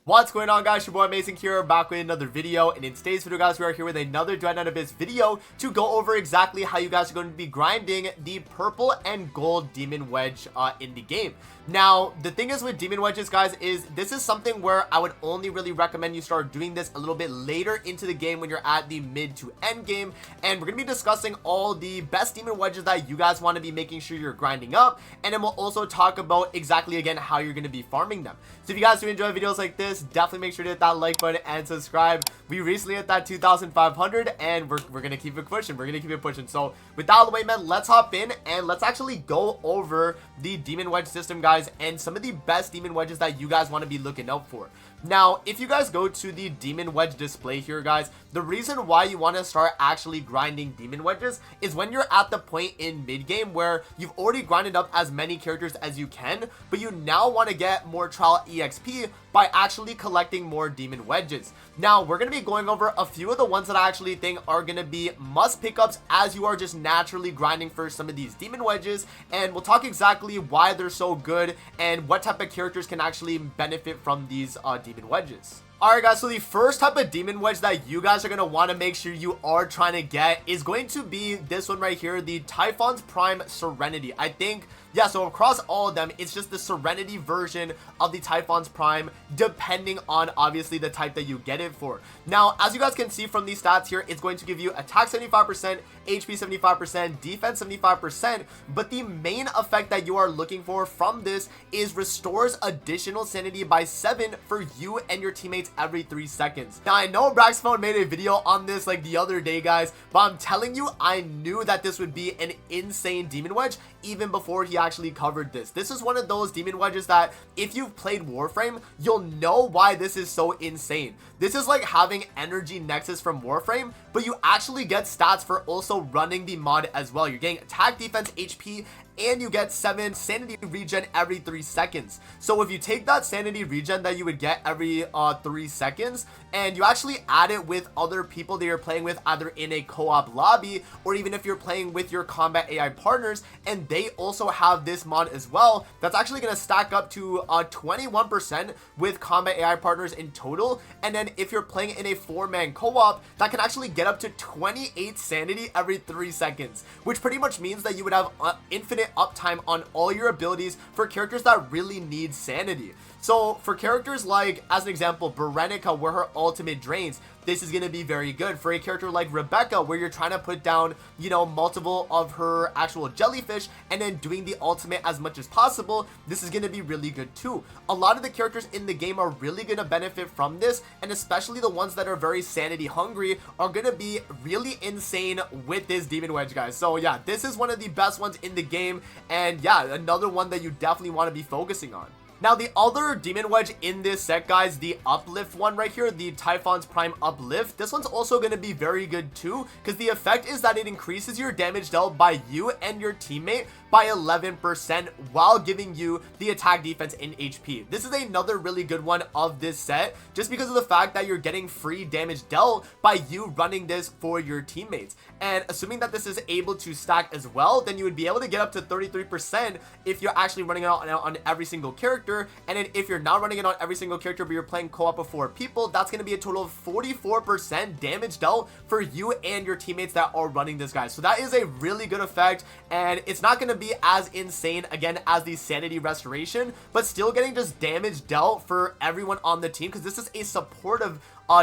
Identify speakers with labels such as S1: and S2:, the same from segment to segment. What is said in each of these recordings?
S1: What's going on, guys? Your boy Amazing here, back with another video. And in today's video, guys, we are here with another Duet Abyss video to go over exactly how you guys are going to be grinding the purple and gold demon wedge in the game. Now, the thing is with demon wedges, guys, is this is something where I would only really recommend you start doing this a little bit later into the game when you're at the mid to end game. And we're going to be discussing all the best demon wedges that you guys want to be making sure you're grinding up. And then we'll also talk about exactly, again, how you're going to be farming them. So if you guys do enjoy videos like this, definitely make sure to hit that like button and subscribe. We recently hit that 2,500 and we're going to keep it pushing. We're going to keep it pushing. So with that out of the way, man, let's hop in and let's actually go over the demon wedge system, guys, and some of the best demon wedges that you guys want to be looking out for. Now, if you guys go to the demon wedge display here, guys, the reason why you want to start actually grinding demon wedges is when you're at the point in mid game where you've already grinded up as many characters as you can, but you now want to get more trial exp by actually collecting more demon wedges. Now, we're going to be going over a few of the ones that I actually think are going to be must pickups as you are just naturally grinding for some of these demon wedges, and we'll talk exactly why they're so good and what type of characters can actually benefit from these demon wedges. Alright, guys, so the first type of demon wedge that you guys are going to want to make sure you are trying to get is going to be this one right here, the Typhon's Prime Serenity. I think, yeah, so across all of them, it's just the Serenity version of the Typhon's Prime, depending on, obviously, the type that you get it for. Now, as you guys can see from these stats here, it's going to give you attack 75%, HP 75%, defense 75%, but the main effect that you are looking for from this is restores additional sanity by 7 for you and your teammates every 3 seconds. Now, I know Braxphone made a video on this like the other day, guys, but I'm telling you, I knew that this would be an insane demon wedge even before he actually covered this. This is one of those demon wedges that if you've played Warframe, you'll know why this is so insane. This is like having Energy Nexus from Warframe, but you actually get stats for also running the mod as well. You're getting attack, defense, HP, and you get 7 sanity regen every 3 seconds. So if you take that sanity regen that you would get every 3 seconds and you actually add it with other people that you're playing with, either in a co-op lobby or even if you're playing with your combat AI partners and they also have this mod as well, that's actually going to stack up to 21% with combat AI partners in total. And then if you're playing in a 4-man co-op, that can actually get up to 28 sanity every 3 seconds, which pretty much means that you would have infinite uptime on all your abilities for characters that really need sanity. So for characters like, as an example, Berenica, where her ultimate drains, this is going to be very good. For a character like Rebecca, where you're trying to put down, you know, multiple of her actual jellyfish and then doing the ultimate as much as possible, this is going to be really good too. A lot of the characters in the game are really going to benefit from this, and especially the ones that are very sanity hungry are going to be really insane with this demon wedge, guys. So yeah, this is one of the best ones in the game, and yeah, another one that you definitely want to be focusing on. Now, the other demon wedge in this set, guys, the uplift one right here, the Typhon's Prime Uplift, this one's also going to be very good too, because the effect is that it increases your damage dealt by you and your teammate by 11% while giving you the attack, defense, and HP. This is another really good one of this set, just because of the fact that you're getting free damage dealt by you running this for your teammates. And assuming that this is able to stack as well, then you would be able to get up to 33% if you're actually running it on every single character. And then if you're not running it on every single character, but you're playing co-op of 4 people, that's going to be a total of 44% damage dealt for you and your teammates that are running this, guys. So that is a really good effect, and it's not going to be as insane again as the sanity restoration, but still getting just damage dealt for everyone on the team, because this is a supportive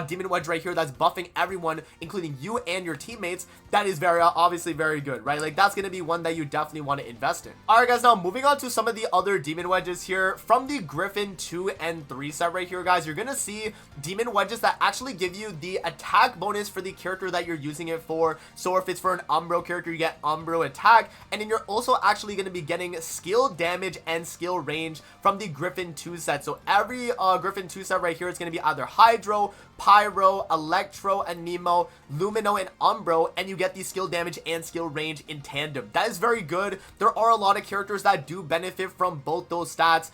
S1: demon wedge right here that's buffing everyone, including you and your teammates. That is very obviously very good, right? Like, that's going to be one that you definitely want to invest in. Alright, guys, now moving on to some of the other demon wedges here from the Griffin 2 and 3 set right here, guys. You're going to see demon wedges that actually give you the attack bonus for the character that you're using it for. So if it's for an Umbro character, you get Umbro attack, and then you're also actually going to be getting skill damage and skill range from the Griffin 2 set. So every Griffin 2 set right here is going to be either Hydro, Pyro, Electro, Anemo, Lumino, and Umbro, and you get the skill damage and skill range in tandem. That is very good. There are a lot of characters that do benefit from both those stats.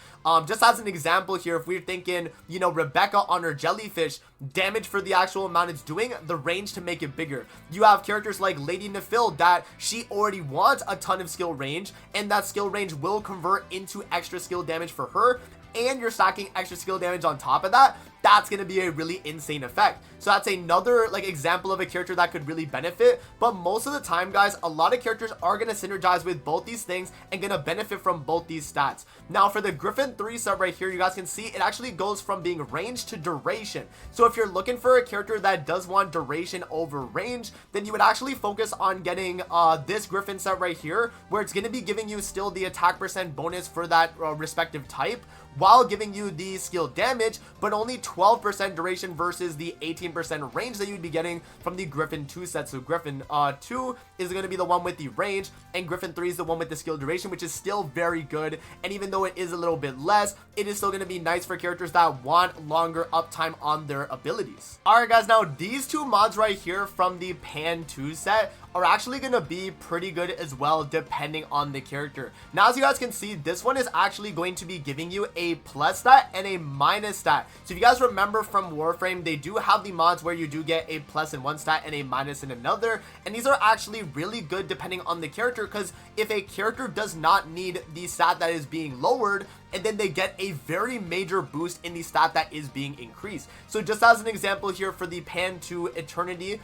S1: Just as an example here, if we're thinking, you know, Rebecca on her jellyfish, damage for the actual amount it's doing, the range to make it bigger. You have characters like Lady Nafil that she already wants a ton of skill range, and that skill range will convert into extra skill damage for her, and you're stacking extra skill damage on top of that. that's going to be a really insane effect. So that's another like example of a character that could really benefit. But most of the time, guys, a lot of characters are going to synergize with both these things and going to benefit from both these stats. Now for the Griffin 3 sub right here, you guys can see it actually goes from being range to duration. So if you're looking for a character that does want duration over range, then you would actually focus on getting this Griffin set right here, where it's going to be giving you still the attack percent bonus for that respective type, while giving you the skill damage, but only 12% duration versus the 18% range that you'd be getting from the Griffin 2 set. So Griffin 2 is going to be the one with the range, and Griffin 3 is the one with the skill duration, which is still very good. And even though it is a little bit less, it is still going to be nice for characters that want longer uptime on their abilities. Alright guys, now these two mods right here from the Pan 2 set are actually going to be pretty good as well, depending on the character. Now, as you guys can see, this one is actually going to be giving you a plus stat and a minus stat. So if you guys remember from Warframe, they do have the mods where you do get a plus in one stat and a minus in another, and these are actually really good depending on the character, because if a character does not need the stat that is being lowered, and then they get a very major boost in the stat that is being increased. So just as an example here for the Pan 2 Eternity,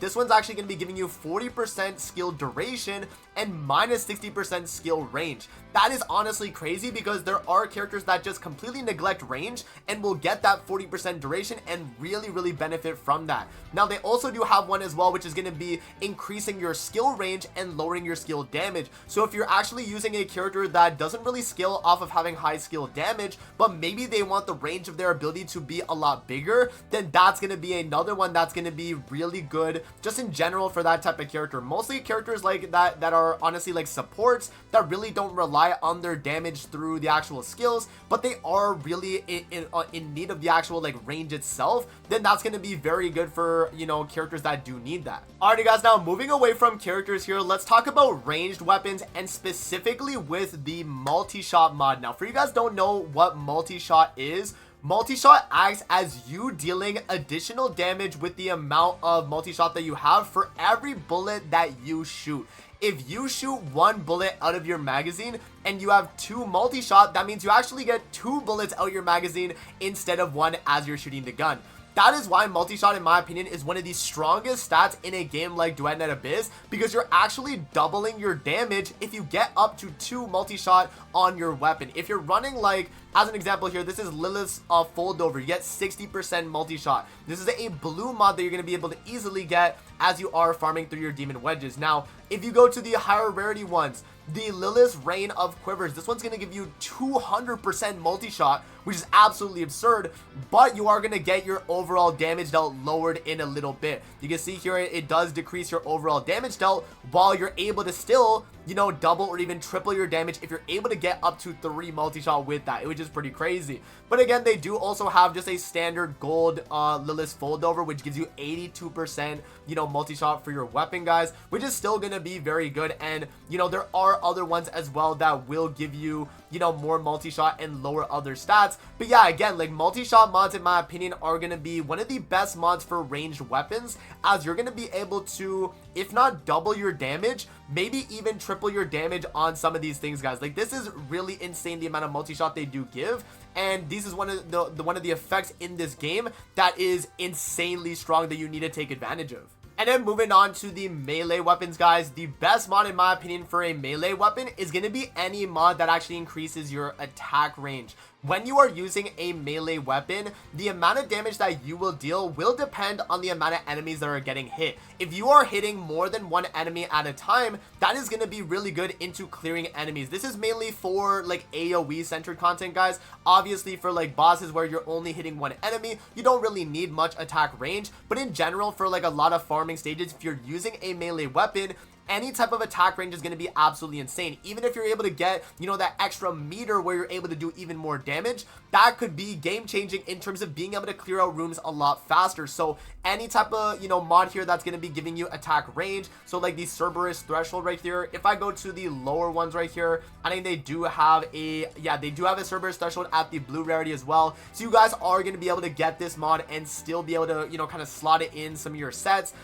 S1: this one's actually going to be giving you 40% skill duration and minus 60% skill range. That is honestly crazy, because there are characters that just completely neglect range and will get that 40% duration and really benefit from that. Now they also do have one as well, which is going to be increasing your skill range and lowering your skill damage. So if you're actually using a character that doesn't really skill off of having high skill damage, but maybe they want the range of their ability to be a lot bigger, then that's going to be another one that's going to be really good just in general for that type of character. Mostly characters like that are honestly like supports that really don't rely on their damage through the actual skills, but they are really in need of the actual like range itself, then that's going to be very good for, you know, characters that do need that. Alrighty guys, now moving away from characters here, let's talk about ranged weapons, and specifically with the multi-shot mod. Now for you guys don't know what multi-shot is, multi-shot acts as you dealing additional damage with the amount of multi-shot that you have for every bullet that you shoot. If you shoot one bullet out of your magazine and you have 2 multi-shot, that means you actually get 2 bullets out your magazine instead of 1 as you're shooting the gun. That is why multi-shot, in my opinion, is one of the strongest stats in a game like Duet Net Abyss, because you're actually doubling your damage if you get up to 2 multi-shot on your weapon. If you're running, like, as an example here, this is Lilith's foldover. You get 60% multi-shot. This is a blue mod that you're going to be able to easily get as you are farming through your demon wedges. Now, if you go to the higher rarity ones, the Lilith's Rain of Quivers, this one's going to give you 200% multi-shot, which is absolutely absurd, but you are going to get your overall damage dealt lowered in a little bit. You can see here it does decrease your overall damage dealt, while you're able to still, you know, double or even triple your damage if you're able to get up to 3 multi-shot with that, which is pretty crazy. But again, they do also have just a standard gold Lilith's foldover, which gives you 82%, you know, multi-shot for your weapon, guys, which is still going to be very good. And, you know, there are other ones as well that will give you, you know, more multi-shot and lower other stats. But yeah, again, like, multi-shot mods, in my opinion, are going to be one of the best mods for ranged weapons, as you're going to be able to, if not double your damage, maybe even triple your damage on some of these things, guys. Like, this is really insane, the amount of multi-shot they do give, and this is one of the effects in this game that is insanely strong that you need to take advantage of. And then moving on to the melee weapons, guys, the best mod in my opinion for a melee weapon is going to be any mod that actually increases your attack range. When you are using a melee weapon, the amount of damage that you will deal will depend on the amount of enemies that are getting hit. If you are hitting more than one enemy at a time, that is going to be really good into clearing enemies. This is mainly for like AoE centered content, guys. Obviously for like bosses where you're only hitting one enemy, you don't really need much attack range, but in general for like a lot of farming stages, if you're using a melee weapon, any type of attack range is going to be absolutely insane. Even if you're able to get, you know, that extra meter where you're able to do even more damage, that could be game changing in terms of being able to clear out rooms a lot faster. So any type of, you know, mod here that's going to be giving you attack range, so like the Cerberus threshold right here, if I go to the lower ones right here, I think they do have a, yeah, they do have a Cerberus threshold at the blue rarity as well. So you guys are going to be able to get this mod and still be able to, you know, kind of slot it in some of your sets.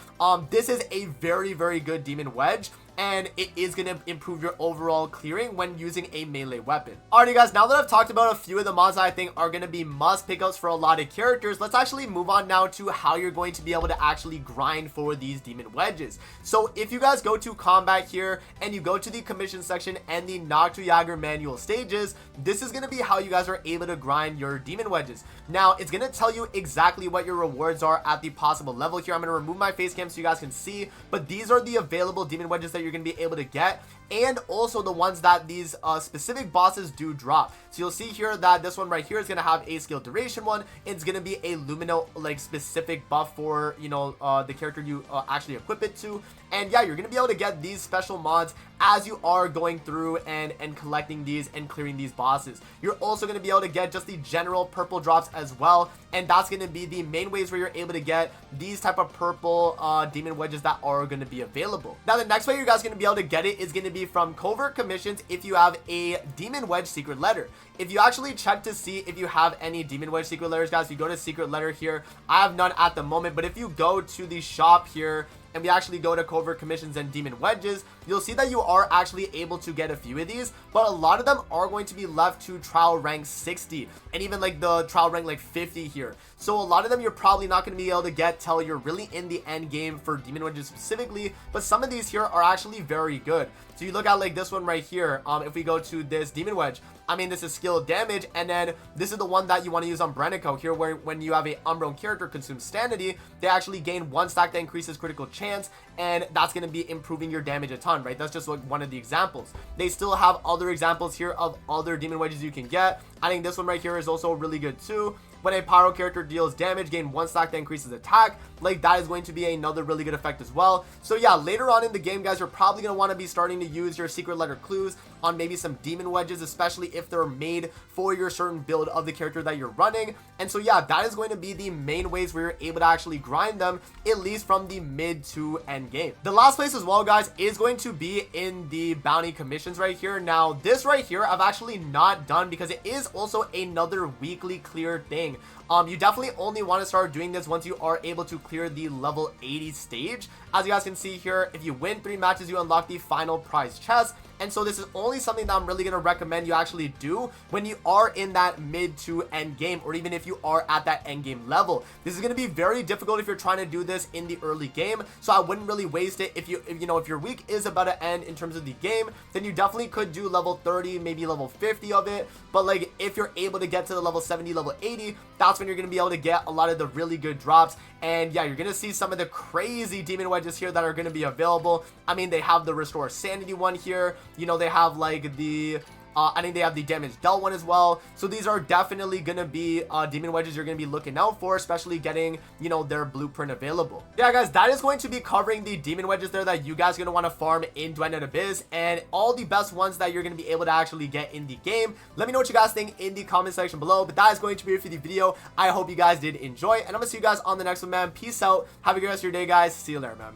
S1: This is a very good demon wedge. and it is going to improve your overall clearing when using a melee weapon. Alrighty guys, now that I've talked about a few of the mods that I think are going to be must pickups for a lot of characters, let's actually move on now to how you're going to be able to actually grind for these demon wedges. So if you guys go to combat here and you go to the commission section and the Nachtjäger manual stages, this is going to be how you guys are able to grind your demon wedges. Now it's going to tell you exactly what your rewards are at the possible level here. I'm going to remove my face cam so you guys can see, but these are the available demon wedges that you're going to be able to get, and also the ones that these specific bosses do drop. So you'll see here that this one right here is going to have a skill duration one. It's going to be a lumino like specific buff for, you know, the character you actually equip it to. And yeah, you're going to be able to get these special mods as you are going through and collecting these and clearing these bosses. You're also going to be able to get just the general purple drops as well, and that's going to be the main ways where you're able to get these type of purple demon wedges that are going to be available. Now the next way you guys are going to be able to get it is going to be from covert commissions if you have a demon wedge secret letter. If you actually check to see if you have any demon wedge secret letters, guys, you go to secret letter here. I have none at the moment, but if you go to the shop here and we actually go to covert commissions and demon wedges, you'll see that you are actually able to get a few of these, but a lot of them are going to be left to trial rank 60 and even like the trial rank like 50 here. So a lot of them you're probably not going to be able to get till you're really in the end game for demon wedges specifically, but some of these here are actually very good. So you look at like this one right here. If we go to this demon wedge, I mean, this is skill damage, and then this is the one that you want to use on Brenico here, where when you have a Umbreon character consume sanity, they actually gain 1 stack that increases critical chance, and that's going to be improving your damage a ton, right? That's just like one of the examples. They still have other examples here of other demon wedges you can get. I think this one right here is also really good too. When a pyro character deals damage, gain 1 stack that increases attack. Like, that is going to be another really good effect as well. So yeah, later on in the game, guys, you're probably going to want to be starting to use your secret letter clues on maybe some demon wedges, especially if they're made for your certain build of the character that you're running. And so yeah, that is going to be the main ways where you're able to actually grind them, at least from the mid to end game. The last place as well, guys, is going to be in the bounty commissions right here. Now this right here I've actually not done because it is also another weekly clear thing. You definitely only want to start doing this once you are able to clear the level 80 stage. As you guys can see here, if you win 3 matches, you unlock the final prize chest. And so this is only something that I'm really going to recommend you actually do when you are in that mid to end game, or even if you are at that end game level. This is going to be very difficult if you're trying to do this in the early game, so I wouldn't really waste it. If your week is about to end in terms of the game, then you definitely could do level 30, maybe level 50 of it. But like, if you're able to get to the level 70, level 80, that's when you're going to be able to get a lot of the really good drops. And yeah, you're going to see some of the crazy demon wedges here that are going to be available. I mean, they have the restore sanity one here. You know, they have like the I think they have the damage dealt one as well. So these are definitely going to be demon wedges you're going to be looking out for, especially getting, you know, their blueprint available. Yeah, guys, that is going to be covering the demon wedges there that you guys are going to want to farm in Duet Abyss, and all the best ones that you're going to be able to actually get in the game. Let me know what you guys think in the comment section below, but that is going to be it for the video. I hope you guys did enjoy, and I'm going to see you guys on the next one, man. Peace out. Have a good rest of your day, guys. See you later, man.